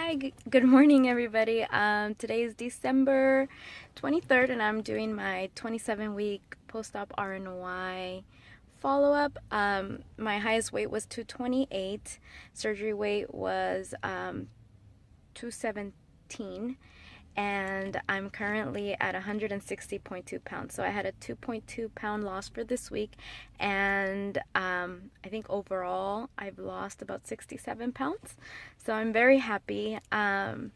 Hi, good morning, everybody. Today is December 23rd, and I'm doing my 27-week post-op RNY follow-up. My highest weight was 228. Surgery weight was 217, and I'm currently at 160.2 pounds. So I had a 2.2 pound loss for this week, and I think overall I've lost about 67 pounds. So I'm very happy. I'm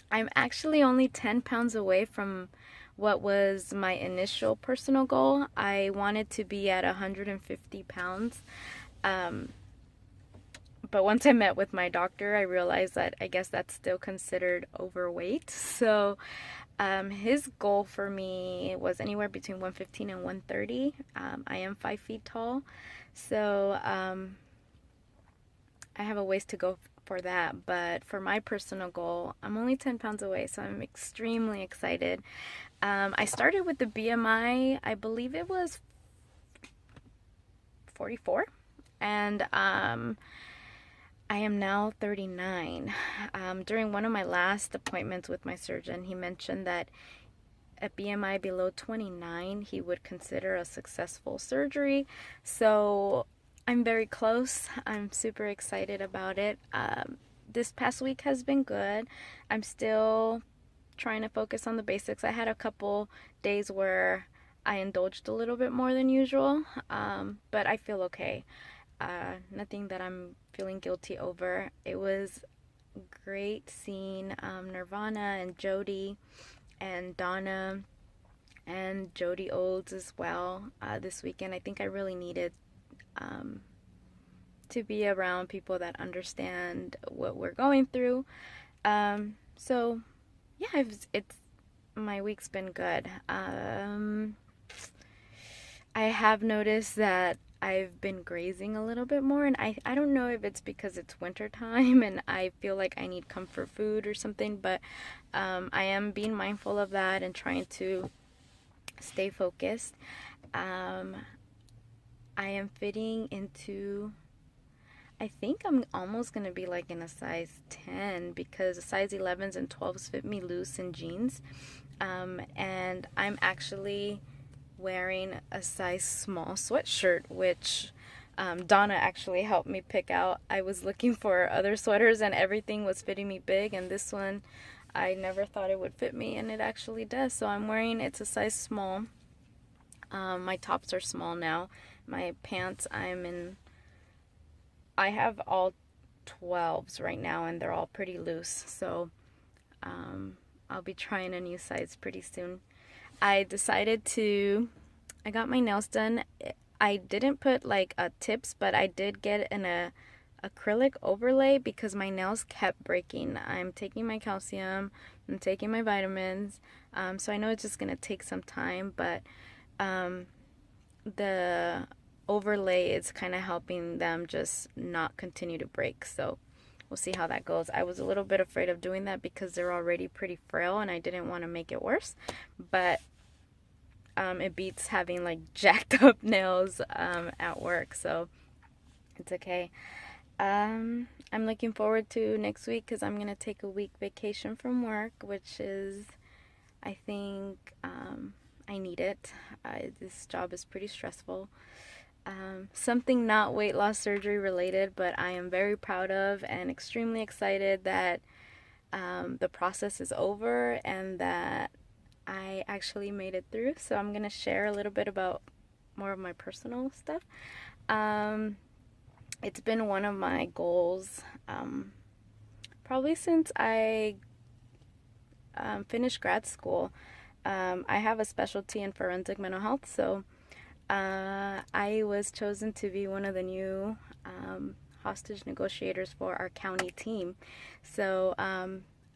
actually only 10 pounds away from what was my initial personal goal. I wanted to be at 150 pounds. But once I met with my doctor, I realized that I guess that's still considered overweight. So his goal for me was anywhere between 115 and 130. I am 5 feet tall, so I have a ways to go for that. But for my personal goal, I'm only 10 pounds away, so I'm extremely excited. I started with the BMI, I believe it was 44, and I am now 39. During one of my last appointments with my surgeon, he mentioned that a BMI below 29, he would consider a successful surgery. So I'm very close. I'm super excited about it. This past week has been good. I'm still trying to focus on the basics. I had a couple days where I indulged a little bit more than usual, but I feel okay. Nothing that I'm feeling guilty over. It was great seeing Nirvana and Jody and Donna and Jody Olds as well this weekend. I think I really needed to be around people that understand what we're going through. So yeah, it's my week's been good. I have noticed that I've been grazing a little bit more, and I don't know if it's because it's winter time and I feel like I need comfort food or something, but I am being mindful of that and trying to stay focused. I am fitting into, I think I'm almost going to be like in a size 10 because size 11s and 12s fit me loose in jeans. And I'm actually wearing a size small sweatshirt, which Donna actually helped me pick out. I was looking for other sweaters and everything was fitting me big, and this one I never thought it would fit me, and it actually does. So I'm wearing, it's a size small. My tops are small now. My pants, I have all 12s right now, and they're all pretty loose. So I'll be trying a new size pretty soon. I got my nails done. I didn't put like tips, but I did get an acrylic overlay because my nails kept breaking. I'm taking my calcium, I'm taking my vitamins, so I know it's just going to take some time, but the overlay is kind of helping them just not continue to break. So we'll see how that goes. I was a little bit afraid of doing that because they're already pretty frail and I didn't want to make it worse. But it beats having like jacked up nails at work. So it's okay. I'm looking forward to next week because I'm going to take a week vacation from work, which is, I think, I need it. This job is pretty stressful. Something not weight loss surgery related, but I am very proud of and extremely excited that the process is over and that I actually made it through. So I'm going to share a little bit about more of my personal stuff. It's been one of my goals probably since I finished grad school. I have a specialty in forensic mental health, so I was chosen to be one of the new hostage negotiators for our county team. So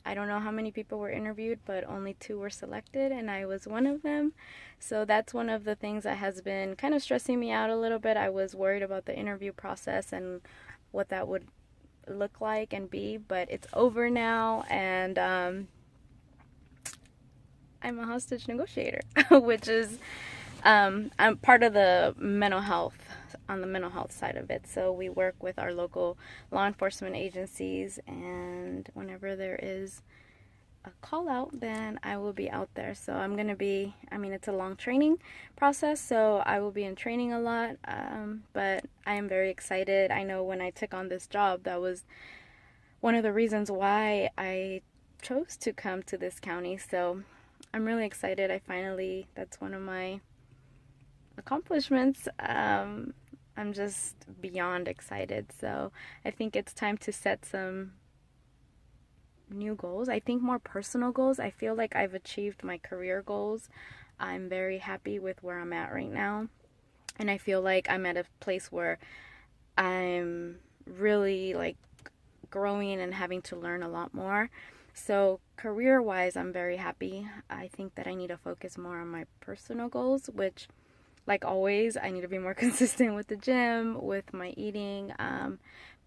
I don't know how many people were interviewed, but only 2 were selected, and I was one of them. So that's one of the things that has been kind of stressing me out a little bit. I was worried about the interview process and what that would look like and be, but it's over now, and I'm a hostage negotiator, which is I'm part of the mental health on the mental health side of it. So we work with our local law enforcement agencies, and whenever there is a call out, then I will be out there. So I'm going to be, I mean, it's a long training process, so I will be in training a lot, but I am very excited. I know when I took on this job, that was one of the reasons why I chose to come to this county. So I'm really excited. That's one of my accomplishments. I'm just beyond excited. So I think it's time to set some new goals. I think more personal goals. I feel like I've achieved my career goals. I'm very happy with where I'm at right now. And I feel like I'm at a place where I'm really like growing and having to learn a lot more. So career-wise, I'm very happy. I think that I need to focus more on my personal goals, which, like always, I need to be more consistent with the gym, with my eating.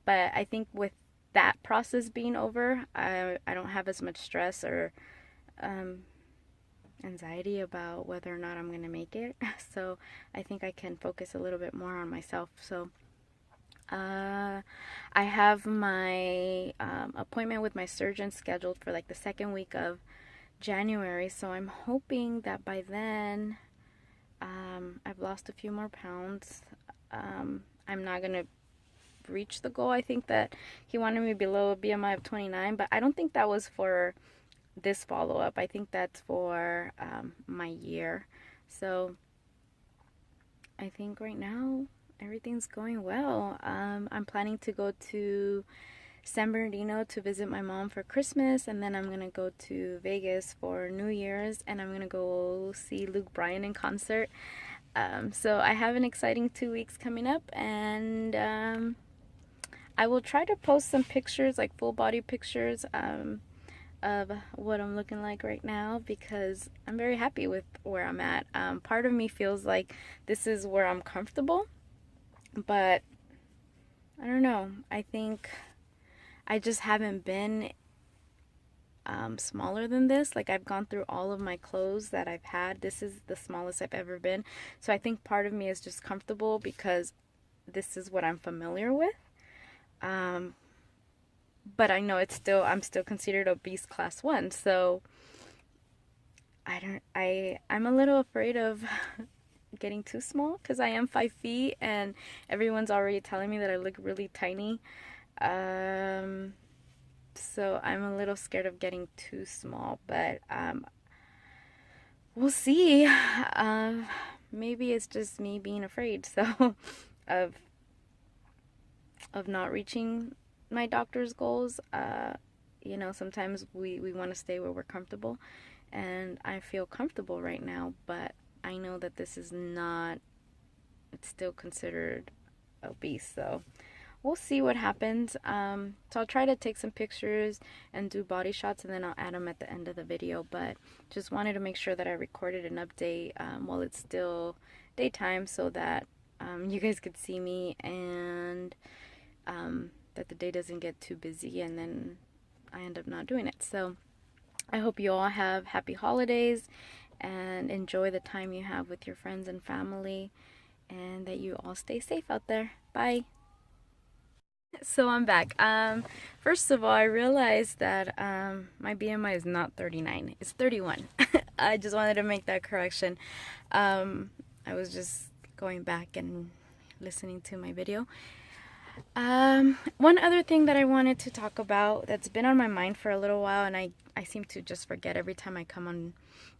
But I think with that process being over, I don't have as much stress or anxiety about whether or not I'm going to make it. So I think I can focus a little bit more on myself. So I have my appointment with my surgeon scheduled for like the second week of January. So I'm hoping that by then I've lost a few more pounds. I'm not going to reach the goal. I think that he wanted me below a BMI of 29, but I don't think that was for this follow-up. I think that's for my year. So I think right now everything's going well. I'm planning to go to San Bernardino to visit my mom for Christmas, and then I'm gonna go to Vegas for New Year's, and I'm gonna go see Luke Bryan in concert. So I have an exciting 2 weeks coming up, and I will try to post some pictures, like full body pictures, of what I'm looking like right now, because I'm very happy with where I'm at. Part of me feels like this is where I'm comfortable, but I don't know. I think I just haven't been smaller than this. Like, I've gone through all of my clothes that I've had. This is the smallest I've ever been. So I think part of me is just comfortable because this is what I'm familiar with. But I know I'm still considered obese class 1. So I'm a little afraid of getting too small, because I am 5 feet and everyone's already telling me that I look really tiny. So I'm a little scared of getting too small, but we'll see. Maybe it's just me being afraid, so of not reaching my doctor's goals. Sometimes we want to stay where we're comfortable, and I feel comfortable right now, but I know that this is not, it's still considered obese, so we'll see what happens. So I'll try to take some pictures and do body shots, and then I'll add them at the end of the video. But just wanted to make sure that I recorded an update while it's still daytime, so that you guys could see me, and that the day doesn't get too busy and then I end up not doing it. So I hope you all have happy holidays and enjoy the time you have with your friends and family, and that you all stay safe out there. Bye. So I'm back. First of all, I realized that my BMI is not 39. It's 31. I just wanted to make that correction. I was just going back and listening to my video. One other thing that I wanted to talk about that's been on my mind for a little while, and I seem to just forget every time I come on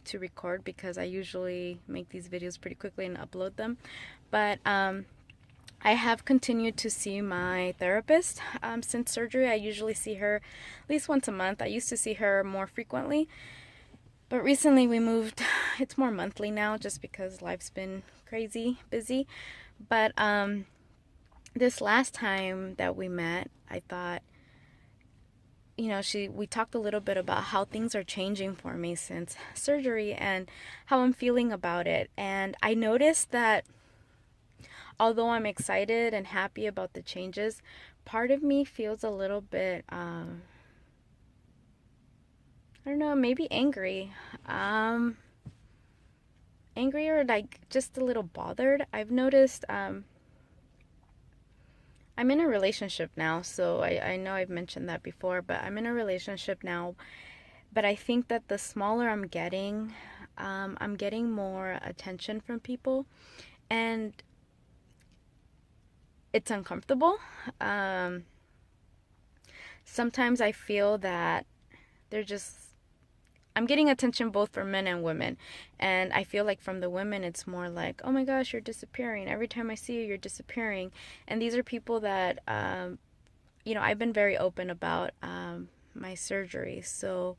to record, because I usually make these videos pretty quickly and upload them. But I have continued to see my therapist since surgery. I usually see her at least once a month. I used to see her more frequently, but recently we moved. It's more monthly now, just because life's been crazy busy. But this last time that we met, I thought, we talked a little bit about how things are changing for me since surgery and how I'm feeling about it. And I noticed that although I'm excited and happy about the changes, part of me feels a little bit, I don't know, maybe angry. Angry, or like just a little bothered. I've noticed I'm in a relationship now, so I know I've mentioned that before, but I'm in a relationship now. But I think that the smaller I'm getting more attention from people, and it's uncomfortable. Um, Sometimes I feel that they're just I'm getting attention both from men and women. And I feel like from the women, it's more like, oh my gosh, you're disappearing. Every time I see you, you're disappearing. And these are people that, I've been very open about my surgery. So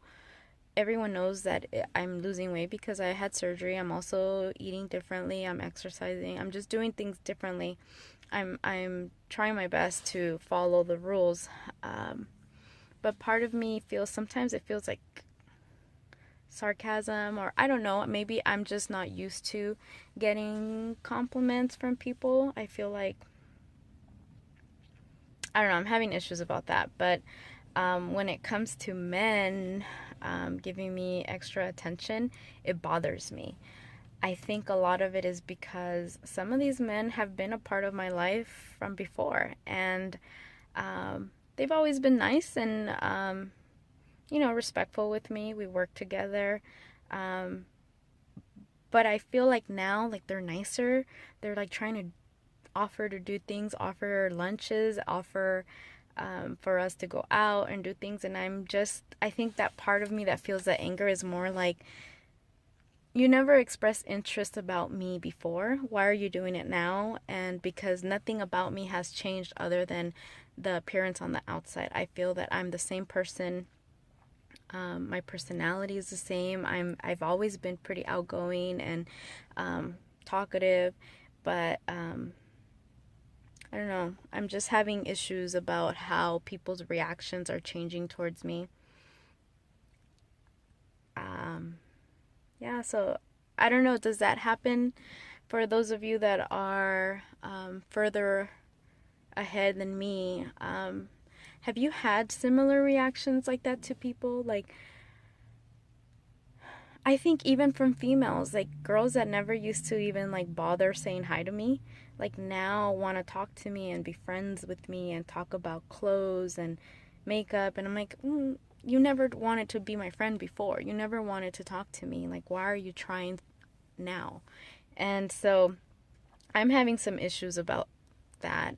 everyone knows that I'm losing weight because I had surgery. I'm also eating differently. I'm exercising. I'm just doing things differently. I'm trying my best to follow the rules. But part of me feels sometimes it feels like sarcasm, or I don't know, maybe I'm just not used to getting compliments from people. I feel like I don't know, I'm having issues about that. But when it comes to men giving me extra attention, it bothers me. I think a lot of it is because some of these men have been a part of my life from before, and they've always been nice and respectful with me. We work together. Um, but I feel like now, like, they're nicer. They're like trying to offer to do things, offer lunches, offer for us to go out and do things. And I think that part of me that feels that anger is more like, you never expressed interest about me before. Why are you doing it now? And because nothing about me has changed other than the appearance on the outside. I feel that I'm the same person. My personality is the same. I've always been pretty outgoing and talkative, but I don't know. I'm just having issues about how people's reactions are changing towards me. Um, yeah, so I don't know. Does that happen for those of you that are further ahead than me? Have you had similar reactions like that to people? Like, I think even from females, like girls that never used to even like bother saying hi to me, like now want to talk to me and be friends with me and talk about clothes and makeup. And I'm like, you never wanted to be my friend before. You never wanted to talk to me. Like, why are you trying now? And so I'm having some issues about that.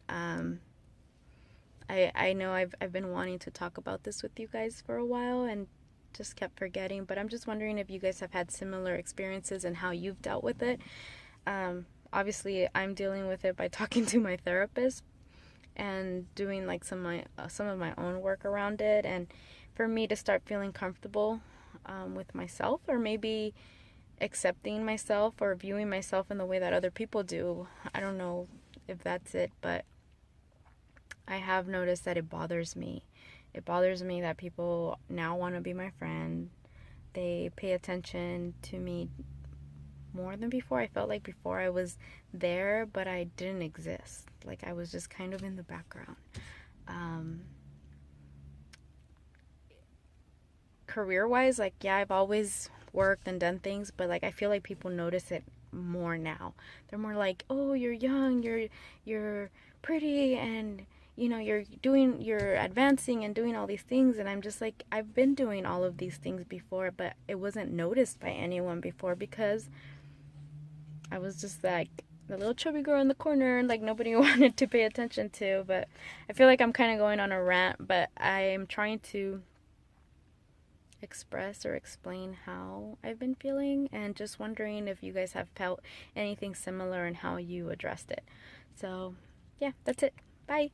I know I've been wanting to talk about this with you guys for a while and just kept forgetting, but I'm just wondering if you guys have had similar experiences and how you've dealt with it. Obviously, I'm dealing with it by talking to my therapist and doing like some of my own work around it, and for me to start feeling comfortable with myself, or maybe accepting myself or viewing myself in the way that other people do. I don't know if that's it, but I have noticed that it bothers me. It bothers me that people now want to be my friend. They pay attention to me more than before. I felt like before I was there, but I didn't exist. Like I was just kind of in the background. Um, Career-wise, like, yeah, I've always worked and done things, but like I feel like people notice it more now. They're more like, "Oh, you're young, you're pretty, and you're advancing and doing all these things." And I'm just like, I've been doing all of these things before, but it wasn't noticed by anyone before because I was just like the little chubby girl in the corner, like nobody wanted to pay attention to. But I feel like I'm kind of going on a rant, but I am trying to express or explain how I've been feeling, and just wondering if you guys have felt anything similar and how you addressed it. So, yeah, that's it. Bye.